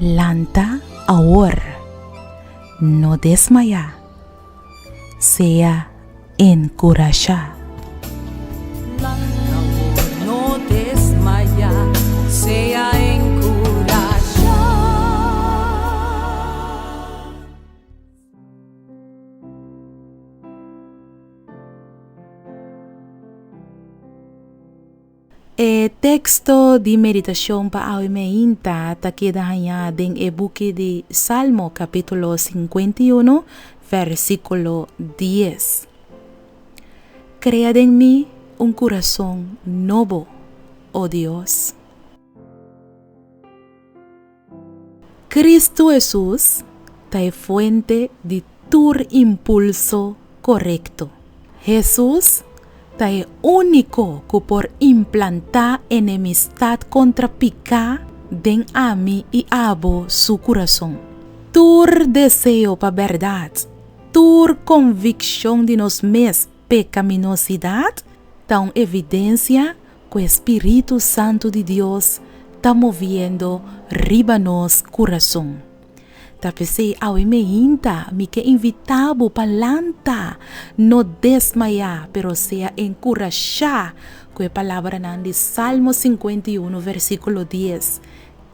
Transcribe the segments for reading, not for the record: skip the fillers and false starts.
Lanta ahora, no desmaya, sea encorajar. No desmaya, sea encorajar. Texto de meditación para hoy meinta ta queda hanya den e buque de Salmo capítulo 51 versículo 10. Crea en mí un corazón nuevo, oh Dios. Cristo Jesús es fuente de tu impulso correcto. Jesús es único que por implantar enemistad contra picar den a mí y abo su corazón. Tu deseo para verdad, tu convicción de nos mes pecaminosidad, tan evidencia que el Espíritu Santo de Dios está moviendo riba nos corazón. Tapese awe me inta, mi que invitabo palanta, no desmayar, pero sea encorajar, que palabra nan de Salmo 51, versículo 10.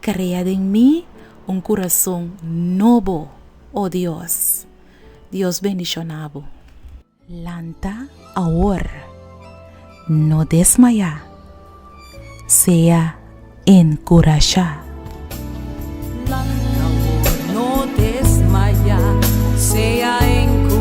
Crea en mí un corazón nuevo, oh Dios. Dios bendicionado. Lanta ahora, no desmayar, sea encorajar. No desmaya, sea encorajar.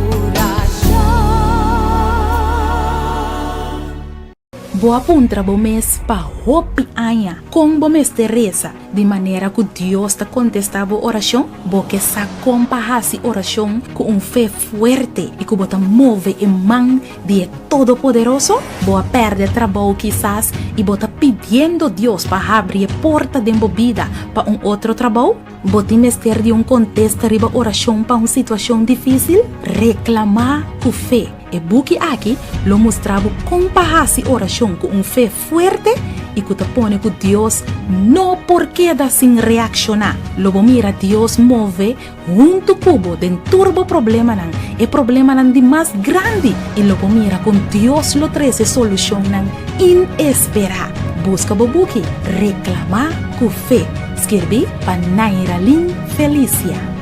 Boa puntra bo mes pa hopi anya com bo mes Teresa de maneira que Deus está contestando a oração, bo que sa compa hasi oração com fé fuerte e que bota move em mão de todo poderoso, boa perde trabalho quizás e bota pedindo Deus para abrir porta de embobida para outro trabalho, bota mester de contexto riba oração para uma situação difícil, reclamar com fé. E buki aqui lo mostrava compararse oração com fé forte e que te pone que Deus não por queda sem reaccionar. Logo mira Deus move junto cubo den turbo problema nan e problema nan de mais grande e logo mira com Deus lo treze solução nan inesperada. Busca bo buki reclamar com fé. Escrevi para Naira Lin Felicia.